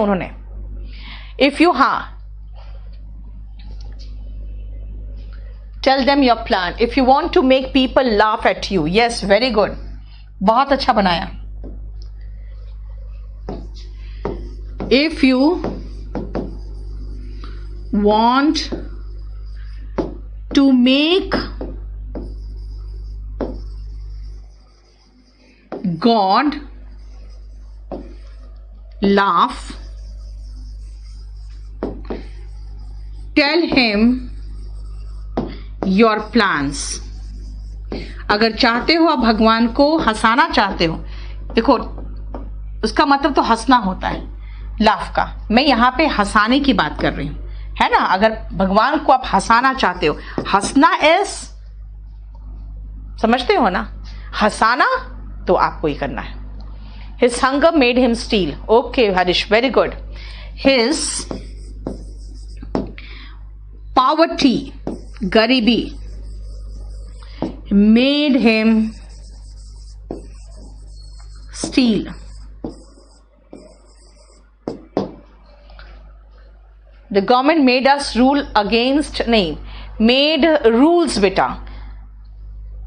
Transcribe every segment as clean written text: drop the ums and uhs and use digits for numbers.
उन्होंने if you tell them your plan if you want to make people laugh at you. Yes, very good, बहुत अच्छा बनाया. If you want to make God laugh, tell him your plans. अगर चाहते हो आप भगवान को हंसाना चाहते हो, देखो उसका मतलब तो हंसना होता है, लाफ का. मैं यहां पे हंसाने की बात कर रही हूं, है ना. अगर भगवान को आप हंसाना चाहते हो, हंसना इज, समझते हो ना, हंसाना तो आपको ही करना है. His hunger made him steal. Okay Harish, very good. His poverty, गरीबी, made him steal. The government made us rule against, नहीं, made rules बेटा,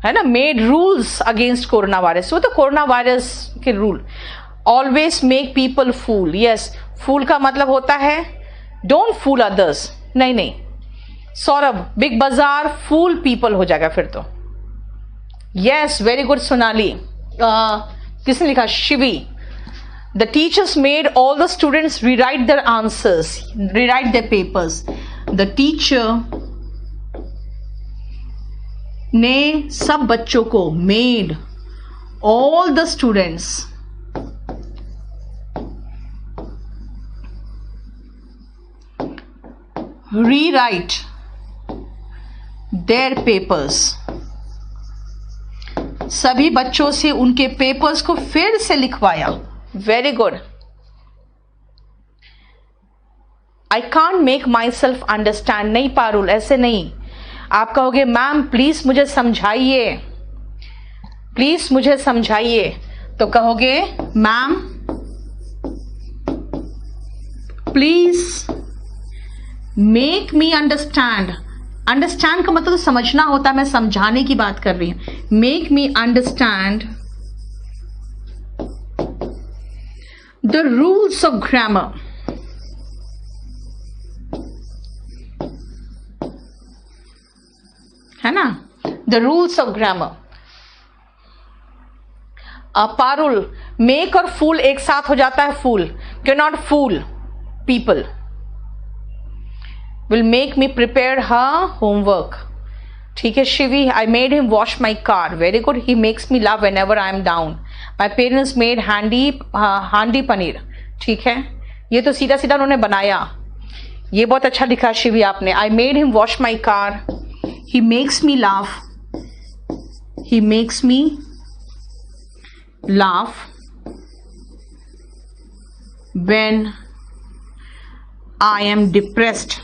है ना, made rules against corona virus. वो तो कोरोना वायरस के rule. Always make people fool. Yes, fool का मतलब होता है don't fool others. नहीं नहीं सौरभ, बिग बाजार fool people हो जाएगा फिर तो. Yes, very good Sonali. किसने लिखा? Shivi. The teachers made all the students rewrite their answers, rewrite their papers. The teacher ने सब बच्चों को made all the students rewrite their papers. सभी बच्चों से उनके पेपर्स को फिर से लिखवाया. Very good. I can't make my self understand. नहीं पारुल, ऐसे नहीं. आप कहोगे मैम प्लीज मुझे समझाइए, प्लीज मुझे समझाइए, तो कहोगे ma'am please make me understand. Understand का मतलब तो समझना होता है, मैं समझाने की बात कर रही हूं. Make me understand the rules of grammar. है ना, the rules of grammar. Parul, make और fool एक साथ हो जाता है. fool cannot fool people. will make me prepare her homework. ठीक है Shivi. I made him wash my car. Very good. He makes me laugh whenever I am down. My parents made हांडी पनीर. ठीक है, ये तो सीधा सीधा उन्होंने बनाया. ये बहुत अच्छा लिखा शिवी आपने. I made him wash my car. He makes me laugh. He makes me laugh when I am depressed.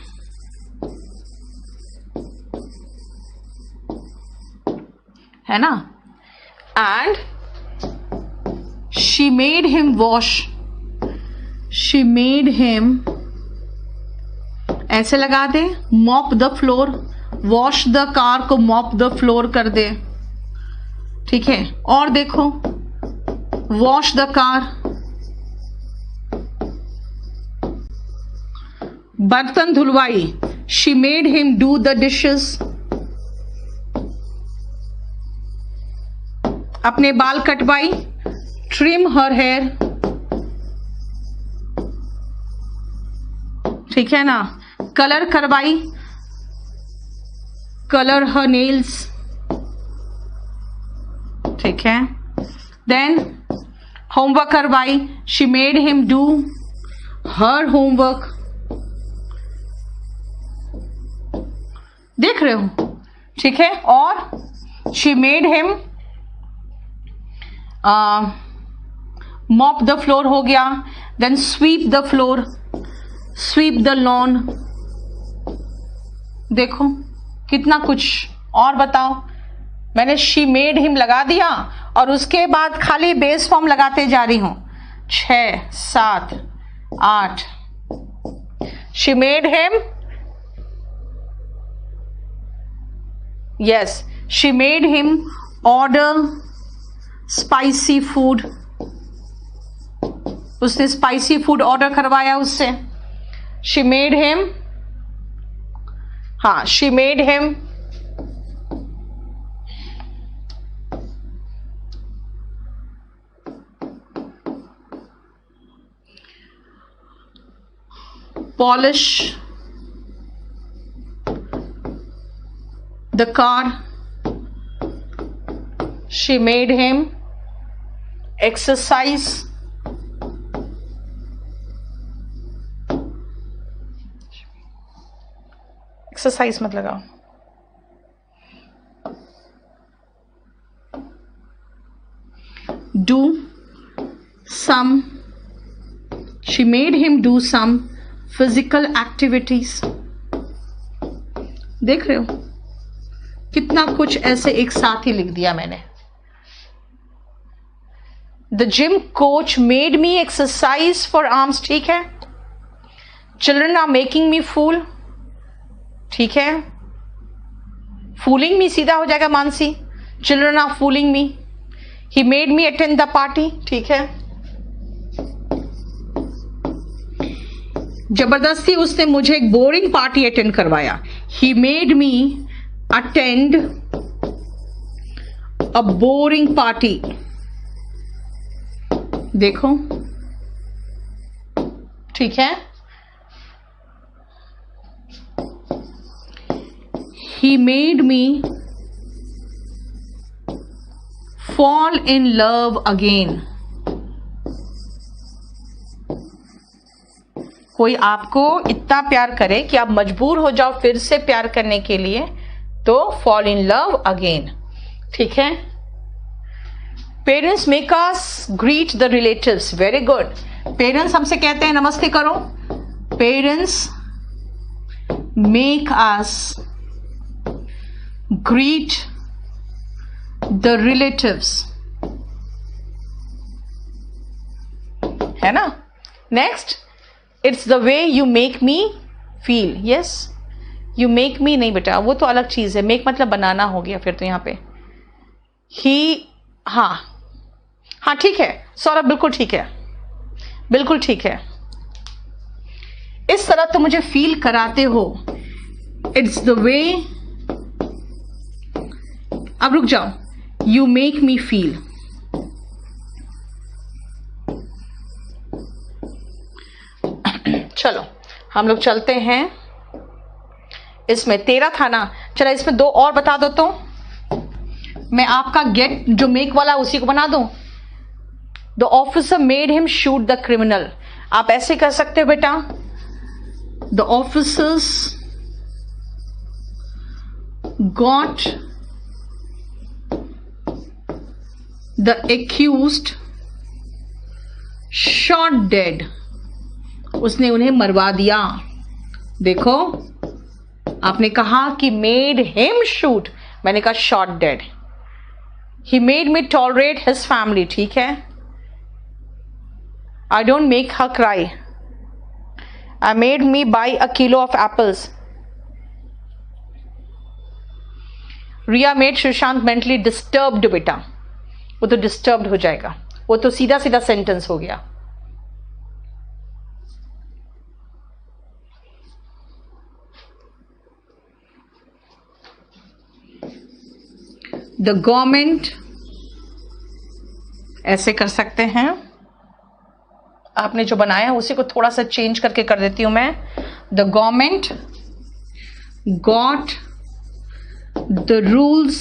है ना. And she made him wash. She made him, ऐसे लगा दे, mop the floor. wash the car को mop the floor कर दे. ठीक है, और देखो wash the car. बर्तन धुलवाई. She made him do the dishes. अपने बाल कटवाई. Trim her hair. ठीक है ना. कलर करवाई. Color her nails. ठीक है. Then homework करवाई. She made him do her homework. देख रहे हो. ठीक है. और she made him mop the floor हो गया. Then sweep the floor. Sweep the lawn. देखो कितना कुछ. और बताओ, मैंने she made him लगा दिया और उसके बाद खाली बेस फॉर्म लगाते जा रही हूं. 6, 7, 8. She made him, yes, she made him order spicy food. उसने स्पाइसी फूड ऑर्डर करवाया उससे. She made him, हाँ, she made him polish the car. She made him exercise. Exercise मत लगाओ. Do some, she made him do some physical activities. देख रहे हो कितना कुछ ऐसे एक साथ ही लिख दिया मैंने. The gym coach made me exercise for arms. ठीक है. Children are making me fool. ठीक है. fooling me सीधा हो जाएगा Mansi. Children are fooling me. He made me attend the party. ठीक है. जबरदस्ती उसने मुझे एक बोरिंग पार्टी अटेंड करवाया. He made me attend a boring party. देखो ठीक है. He made me fall in love again. कोई आपको इतना प्यार करे कि आप मजबूर हो जाओ फिर से प्यार करने के लिए, तो fall in love again. ठीक है. Parents make us greet the relatives. Very good. Parents हमसे कहते हैं नमस्ते करो. Parents make us greet the relatives. है ना. Next, it's the way you make me feel. Yes, you make me नहीं बेटा, वो तो अलग चीज है. make मतलब बनाना हो गया फिर तो यहाँ पे. he, हाँ ठीक है सौरभ, बिल्कुल ठीक है, बिल्कुल ठीक है. इस तरह तो मुझे फील कराते हो. इट्स द वे, अब रुक जाओ, यू मेक मी फील. चलो हम लोग चलते हैं. इसमें 13 था ना. चलो इसमें 2 और बता दो तो मैं आपका गेट जो मेक वाला उसी को बना दूं. The officer made him shoot the criminal. आप ऐसे कर सकते हो बेटा. The officers got the accused shot dead. उसने उन्हें मरवा दिया. देखो आपने कहा कि मेड हिम शूट, मैंने कहा shot dead. He made me tolerate his family. ठीक है. I don't make her cry. I made me buy a kilo of apples. Rhea made Sushant mentally disturbed. बेटा वो तो डिस्टर्ब्ड हो जाएगा, वो तो सीधा सीधा सेंटेंस हो गया. द गवर्नमेंट ऐसे कर सकते हैं. आपने जो बनाया उसी को थोड़ा सा चेंज करके कर देती हूं मैं. The government got the rules,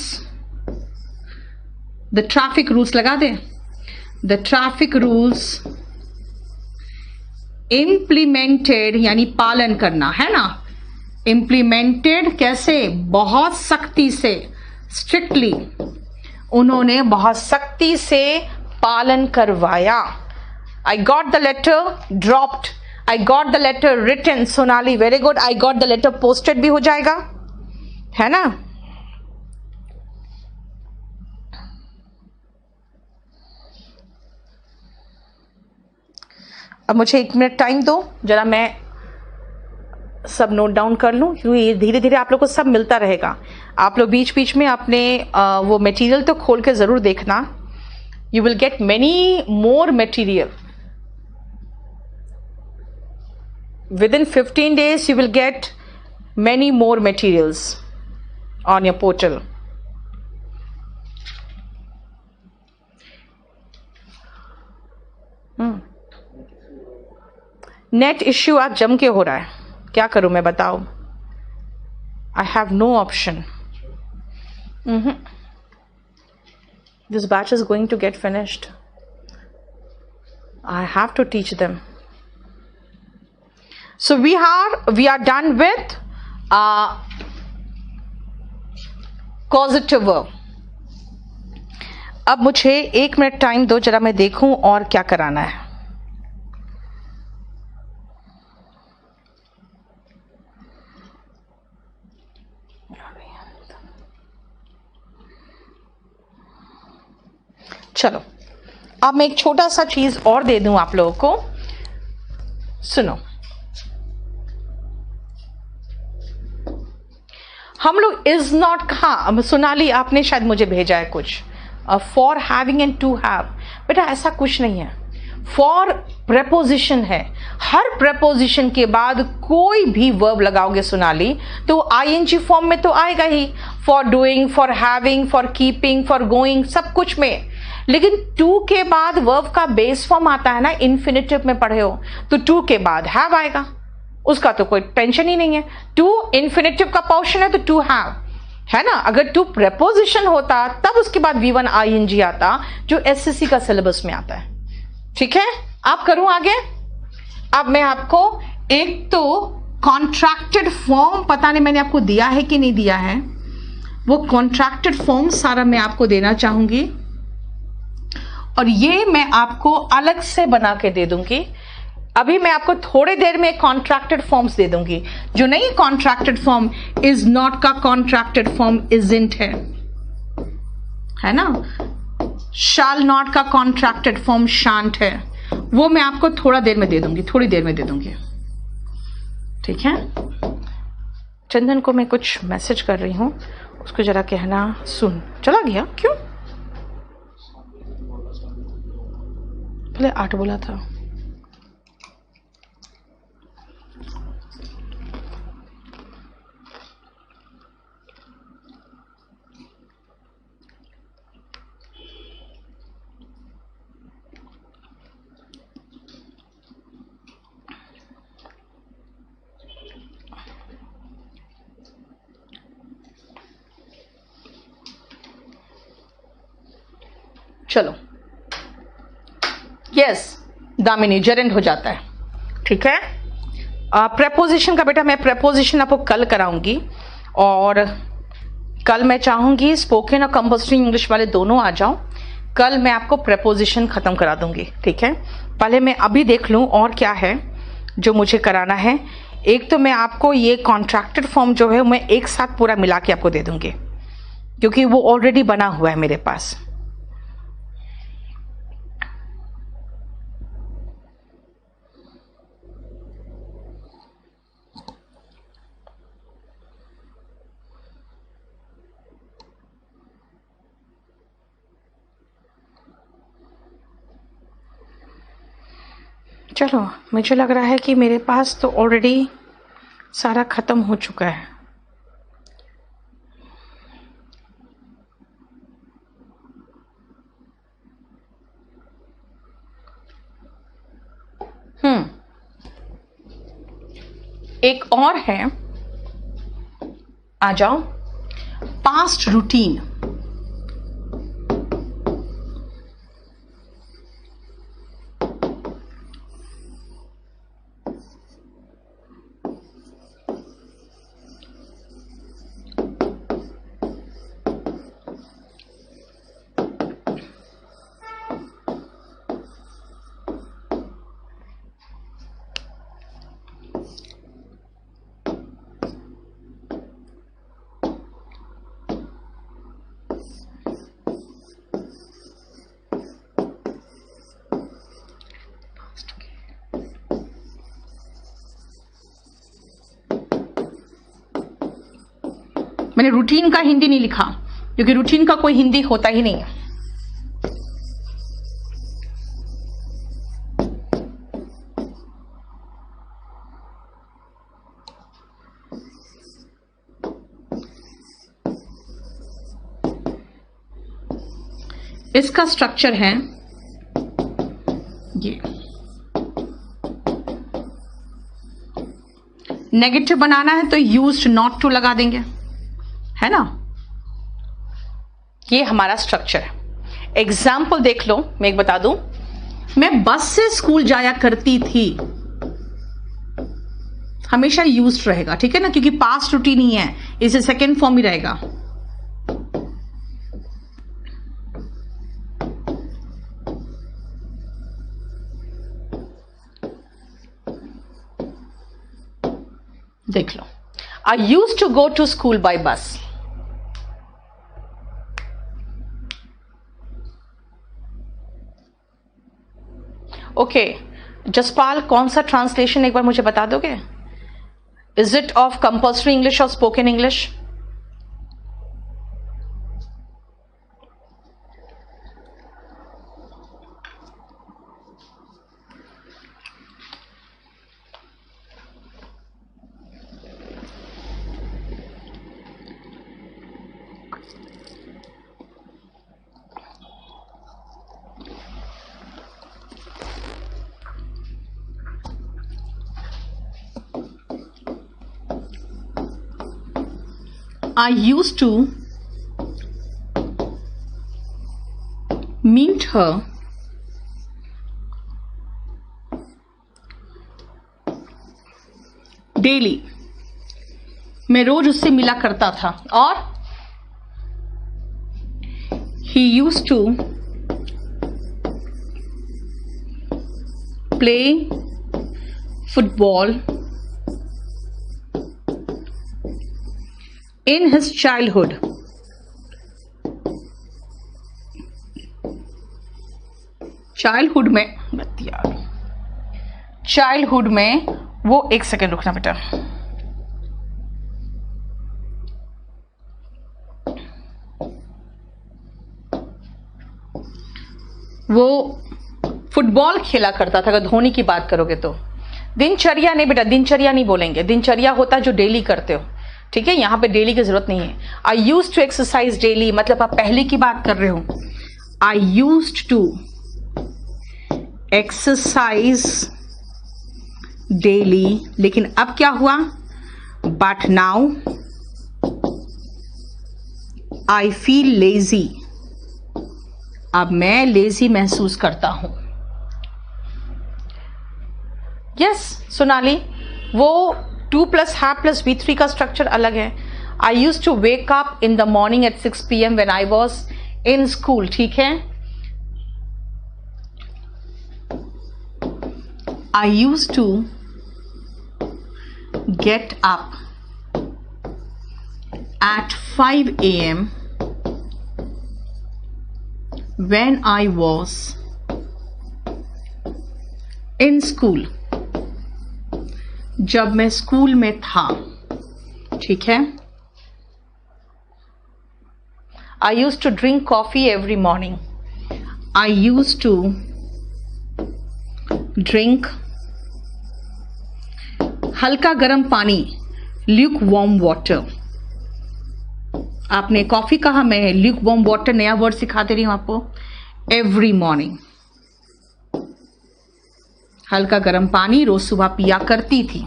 the traffic rules लगा दे. द ट्रैफिक रूल्स इम्प्लीमेंटेड यानी पालन करना है ना. इम्प्लीमेंटेड कैसे, बहुत सख्ती से, स्ट्रिक्टली. उन्होंने बहुत सख्ती से पालन करवाया. I got the letter dropped. I got the letter written. Sonali very good. I got the letter posted भी हो जाएगा, है ना. अब मुझे 1 मिनट टाइम दो, जरा मैं सब नोट डाउन कर लूँ, क्योंकि ये धीरे धीरे आप लोग को सब मिलता रहेगा। आप लोग बीच बीच में अपने वो मटेरियल तो खोल के ज़रूर देखना। You will get many more material within 15 days. You will get many more materials on your portal. Net issue आज जम के हो रहा है, क्या करूं मैं बताओ? I have no option. This batch is going to get finished. I have to teach them. So we are done with causative verb. अब मुझे 1 मिनट टाइम दो, जरा मैं देखूं और क्या कराना है. चलो अब मैं एक छोटा सा चीज और दे दूं आप लोगों को. सुनो, हम लोग इज नॉट कहा. सोनाली आपने शायद मुझे भेजा है कुछ, for having and to have. बेटा ऐसा कुछ नहीं है. फॉर प्रेपोजिशन है. हर प्रेपोजिशन के बाद कोई भी वर्ब लगाओगे सोनाली तो आईएनजी फॉर्म में तो आएगा ही. For doing, for having, for keeping, for going, सब कुछ में. लेकिन टू के बाद वर्ब का बेस फॉर्म आता है ना, इन्फिनिटिव में पढ़े हो तो टू के बाद हैव आएगा. उसका तो कोई टेंशन ही नहीं है. टू इन्फिनिटिव का पोर्शन है तो टू हैव है ना. अगर टू प्रेपोजिशन होता तब उसके बाद V1 ING आता, जो SSC का सिलेबस में आता है. ठीक है, आप करूं आगे. अब मैं आपको एक तो कॉन्ट्रैक्टेड फॉर्म, पता नहीं मैंने आपको दिया है कि नहीं दिया है, वो कॉन्ट्रैक्टेड फॉर्म सारा मैं आपको देना चाहूंगी. और ये मैं आपको अलग से बना के दे दूंगी. अभी मैं आपको थोड़ी देर में कॉन्ट्रैक्टेड फॉर्म्स दे दूंगी. जो नहीं कॉन्ट्रैक्टेड फॉर्म, इज नॉट का कॉन्ट्रैक्टेड फॉर्म इजंट है ना. शाल नॉट का कॉन्ट्रैक्टेड फॉर्म शांत है. वो मैं आपको थोड़ा देर में दे दूंगी, थोड़ी देर में दे दूंगी. ठीक है. चंदन को मैं कुछ मैसेज कर रही हूं, उसको जरा कहना. सुन, चला गया क्यों? पहले 8 बोला था. चलो, यस दामिनी, जेरेंट हो जाता है. ठीक है. प्रेपोजिशन का बेटा मैं प्रेपोजिशन आपको कल कराऊंगी. और कल मैं चाहूंगी स्पोकन और कंपल्सरी इंग्लिश वाले दोनों आ जाओ. कल मैं आपको प्रेपोजिशन खत्म करा दूंगी. ठीक है. पहले मैं अभी देख लूं और क्या है जो मुझे कराना है. एक तो मैं आपको ये कॉन्ट्रैक्टेड फॉर्म जो है मैं एक साथ पूरा मिला के आपको दे दूंगी, क्योंकि वो ऑलरेडी बना हुआ है मेरे पास. चलो, मुझे लग रहा है कि मेरे पास तो ऑलरेडी सारा खत्म हो चुका है. एक और है, आ जाओ. Past routine. मैंने रूटीन का हिंदी नहीं लिखा क्योंकि रूटीन का कोई हिंदी होता ही नहीं है। इसका स्ट्रक्चर है ये, नेगेटिव बनाना है तो यूज्ड नॉट टू लगा देंगे, है ना। ये हमारा स्ट्रक्चर है। एग्जाम्पल देख लो, मैं एक बता दूं, मैं बस से स्कूल जाया करती थी, हमेशा यूज्ड रहेगा, ठीक है ना, क्योंकि पास्ट रूटीन ही है, इसे सेकेंड फॉर्म ही रहेगा। देख लो, I used to go to school by bus. Okay, Jaspal, कौन सा ट्रांसलेशन एक बार मुझे बता दोगे? Is it of compulsory English और spoken English? I used to meet her daily. मैं रोज उससे मिला करता था। और he used to play football in his childhood. Childhood में, चाइल्डहुड में वो, एक सेकेंड रुकना बेटा, वो फुटबॉल खेला करता था। अगर धोनी की बात करोगे तो दिनचर्या नहीं बेटा, दिनचर्या नहीं बोलेंगे, दिनचर्या होता है जो डेली करते हो, ठीक है, यहां पे डेली की जरूरत नहीं है। I use to exercise daily, मतलब आप पहले की बात कर रहे हो। आई यूज टू एक्सरसाइज डेली, लेकिन अब क्या हुआ, but now I feel lazy, अब मैं लेजी महसूस करता हूं। यस सोनाली, वो 2 + have + V3 का स्ट्रक्चर अलग है। I use to wake up in the morning at 6 PM when I was in school, ठीक है। I used to get up at 5 AM when I was in school, जब मैं school में था, ठीक है। I used to drink coffee every morning. I used to drink हल्का गर्म पानी, lukewarm water. आपने कॉफी कहा, मैं lukewarm water नया वर्ड सिखा दे रही हूं आपको। Every morning, हल्का गर्म पानी रोज सुबह पिया करती थी,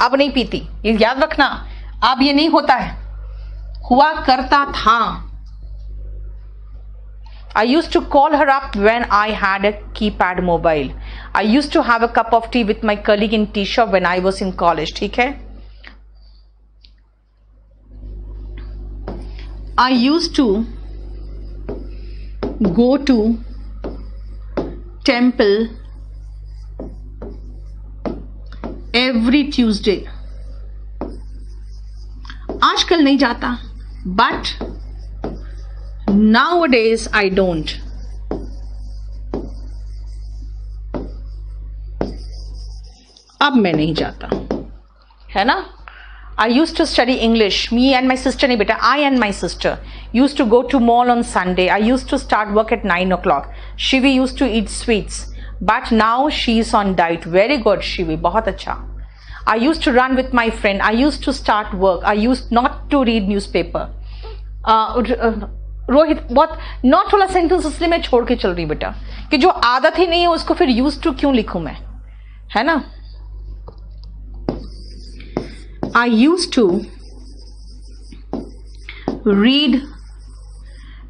अब नहीं पीती, ये याद रखना, अब ये नहीं होता है, हुआ करता था। I used to call her up when I had a keypad mobile. I used to have a cup of tea with my colleague in tea shop when I was in college, ठीक है। I used to go to temple every Tuesday. आजकल नहीं जाता, but nowadays I don't. अब मैं नहीं जाता, है ना। I used to study English. Me and my sister नहीं बेटा, I and my sister used to go to mall on Sunday. I used to start work at 9 o'clock. Shivi used to eat sweets. But now she is on diet. Very good, Shivi. बहुत अच्छा. I used to run with my friend. I used to start work. I used not to read newspaper. Rohit बहुत not वाला sentence इसलिए मैं छोड़ के चल रही बेटा कि जो आदत ही नहीं है उसको फिर यूज टू क्यों लिखूं मैं, है ना. I used to read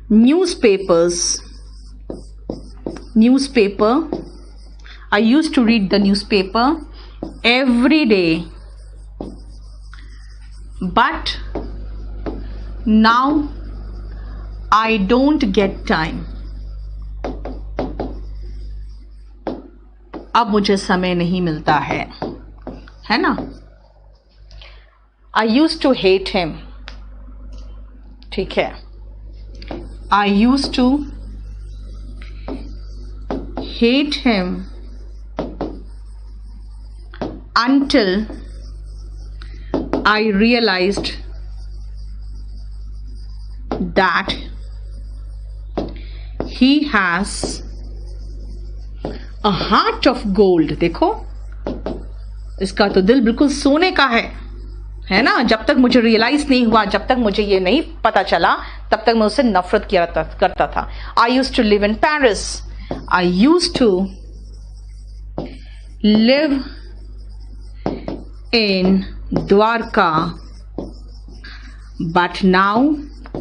newspaper. I used to read the newspaper every day. But now I don't get time. अब मुझे समय नहीं मिलता है ना. I used to hate him. ठीक है. I used to hate him until I realized that he has a heart of gold. देखो इसका तो दिल बिल्कुल सोने का है ना. जब तक मुझे रियलाइज नहीं हुआ, जब तक मुझे ये नहीं पता चला, तब तक मैं उससे नफरत करता था. I used to live in Paris. I used to live in Dwarka. But now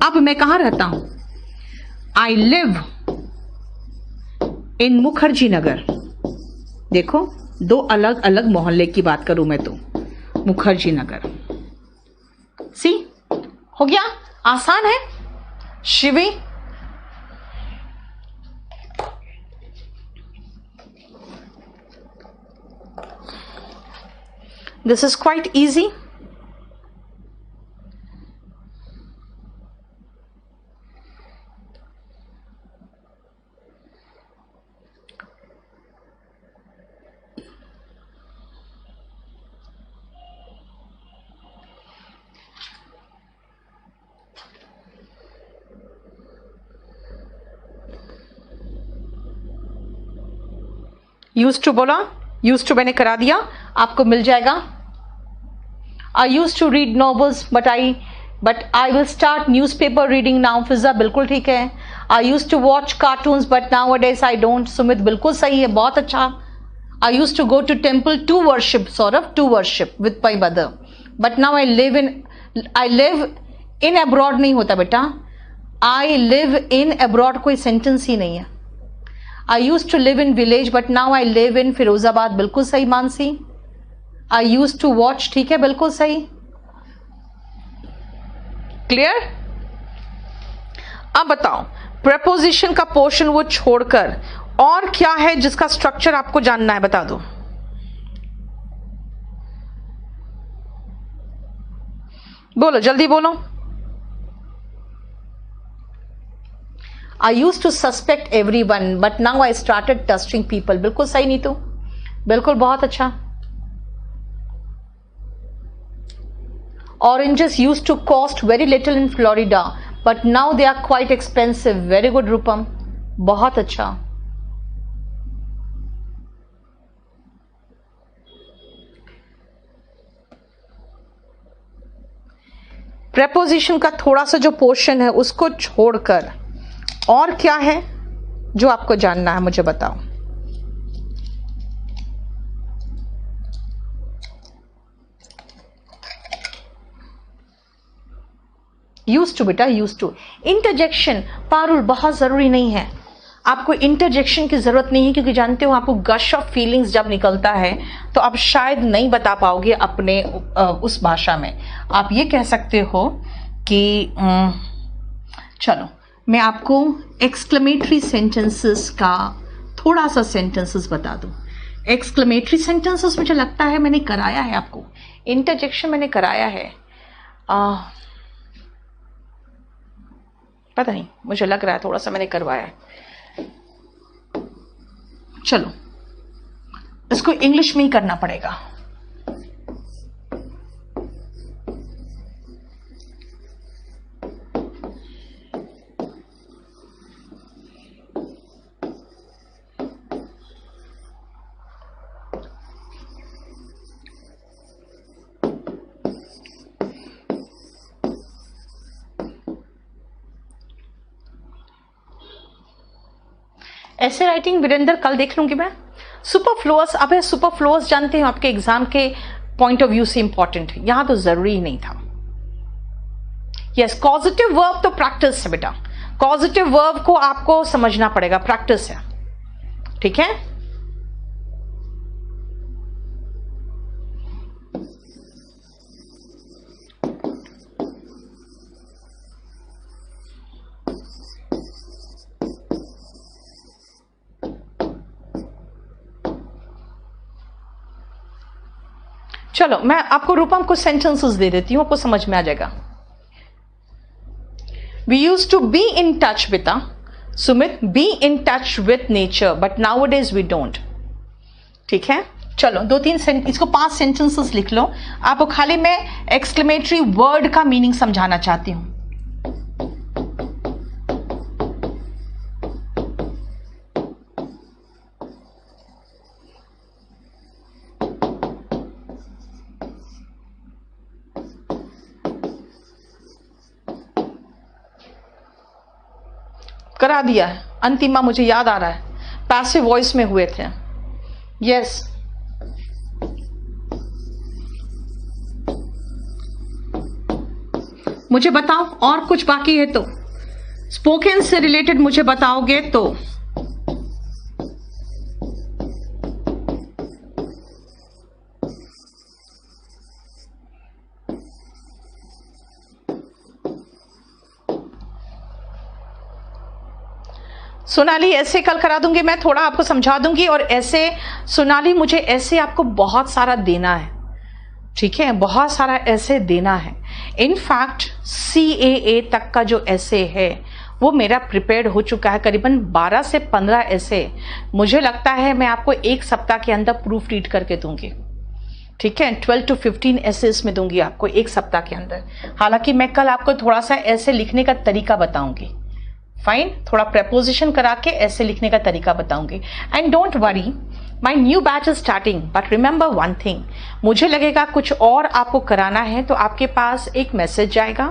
अब मैं कहाँ रहता हूं? I live in Mukherjee Nagar. देखो दो अलग अलग मोहल्ले की बात करूं मैं तो. मुखर्जी नगर. सी हो गया, आसान है. Shivi this is quite easy. Use to बोला, यूज टू मैंने करा दिया, आपको मिल जाएगा. I use to read novels but I will start newspaper reading now. Fiza बिल्कुल ठीक है. I use to watch cartoons but nowadays I don't. Sumit बिल्कुल सही है, बहुत अच्छा. I use to go to temple to worship, Saurabh to worship with my mother. But now I live in abroad नहीं होता बेटा. आई लिव इन अब्रॉड कोई sentence ही नहीं है. I used to live in village but now I live in Firozabad. बिल्कुल सही Mansi. I used to watch, ठीक है बिल्कुल सही. क्लियर. अब बताओ प्रपोजिशन का पोर्शन वो छोड़कर और क्या है जिसका स्ट्रक्चर आपको जानना है, बता दो. बोलो जल्दी बोलो. I used to suspect everyone, but now I started trusting people. बिल्कुल सही नीतू, बिल्कुल बहुत अच्छा. Oranges used to cost very little in Florida, but now they are quite expensive. Very good Rupam, बहुत अच्छा. Preposition का थोड़ा सा जो पोर्शन है उसको छोड़कर और क्या है जो आपको जानना है, मुझे बताओ. यूज टू बेटा, यूज टू. इंटरजेक्शन पारुल बहुत जरूरी नहीं है. आपको इंटरजेक्शन की जरूरत नहीं है क्योंकि जानते हो आपको गश ऑफ फीलिंग्स जब निकलता है तो आप शायद नहीं बता पाओगे अपने उस भाषा में. आप ये कह सकते हो कि चलो मैं आपको एक्सक्लेमेटरी सेंटेंसेस का थोड़ा सा सेंटेंसेस बता दूं. एक्सक्लेमेटरी सेंटेंसेस मुझे लगता है मैंने कराया है आपको. इंटरजेक्शन मैंने कराया है, पता नहीं, मुझे लग रहा है थोड़ा सा मैंने करवाया है. चलो इसको इंग्लिश में ही करना पड़ेगा. ऐसे राइटिंग वीरेंद्र कल देख लूंगी मैं। सुपरफ्लुअस, अब सुपरफ्लुअस जानते हैं आपके एग्जाम के पॉइंट ऑफ व्यू से इंपॉर्टेंट है, यहां तो जरूरी ही नहीं था। यस, कॉजिटिव वर्ब तो प्रैक्टिस है बेटा, कॉजिटिव वर्ब को आपको समझना पड़ेगा, प्रैक्टिस है, ठीक है। चलो मैं आपको रूपम को सेंटेंसेस दे देती हूं, आपको समझ में आ जाएगा। We use to be in touch बेटा, Sumit, be in touch with nature, but nowadays we don't, ठीक है। चलो 2-3 इसको 5 सेंटेंसेस लिख लो। आपको खाली मैं एक्सक्लेमेटरी वर्ड का मीनिंग समझाना चाहती हूं। करा दिया है, अंतिमा मुझे याद आ रहा है, पैसिव वॉइस में हुए थे। यस, मुझे बताओ और कुछ बाकी है तो, स्पोकन से रिलेटेड मुझे बताओगे तो। सोनाली ऐसे कल करा दूंगी मैं, थोड़ा आपको समझा दूंगी। और ऐसे सोनाली मुझे ऐसे आपको बहुत सारा देना है, ठीक है, बहुत सारा ऐसे देना है। इनफैक्ट CAA तक का जो ऐसे है वो मेरा प्रिपेयर्ड हो चुका है, करीबन 12 से 15 ऐसे। मुझे लगता है मैं आपको 1 सप्ताह के अंदर प्रूफ रीड करके दूंगी, ठीक है। 12 to 15 ऐसे में दूंगी आपको 1 सप्ताह के अंदर। हालांकि मैं कल आपको थोड़ा सा ऐसे लिखने का तरीका बताऊंगी, फाइन, थोड़ा प्रेपोजिशन करा के ऐसे लिखने का तरीका बताऊंगी। And don't worry, my new batch is starting, but remember one thing, मुझे लगेगा कुछ और आपको कराना है तो आपके पास एक मैसेज जाएगा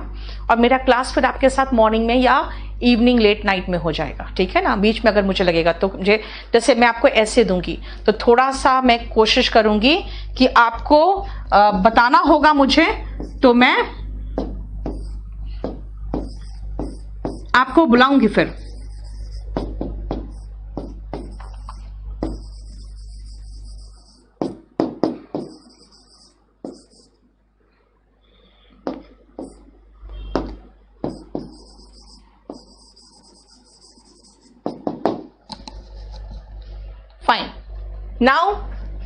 और मेरा क्लास फिर आपके साथ मॉर्निंग में या इवनिंग लेट नाइट में हो जाएगा, ठीक है ना। बीच में अगर मुझे लगेगा तो मुझे, जैसे मैं आपको ऐसे दूंगी तो थोड़ा सा मैं कोशिश करूंगी कि आपको बताना होगा मुझे, तो मैं आपको बुलाऊंगी फिर। फाइन, नाउ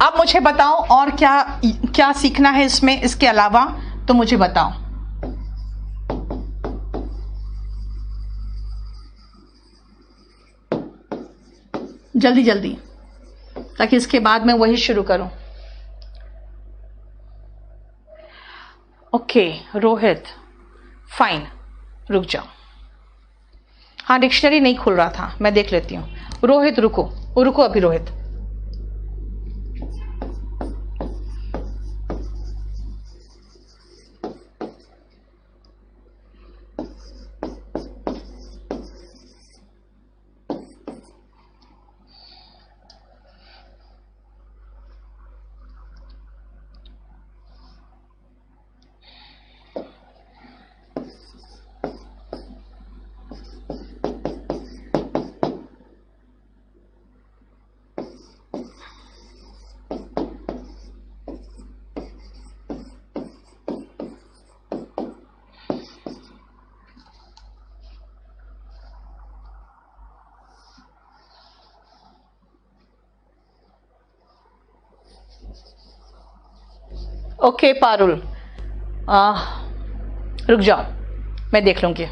अब मुझे बताओ और क्या क्या सीखना है इसमें, इसके अलावा तो मुझे बताओ। जल्दी जल्दी, ताकि इसके बाद मैं वही शुरू करूं। ओके रोहित, फाइन, रुक जाओ। हाँ, डिक्शनरी नहीं खुल रहा था, मैं देख लेती हूँ। रोहित रुको, रुको अभी रोहित। ओके पारुल, रुक जाओ, मैं देख लूंगी।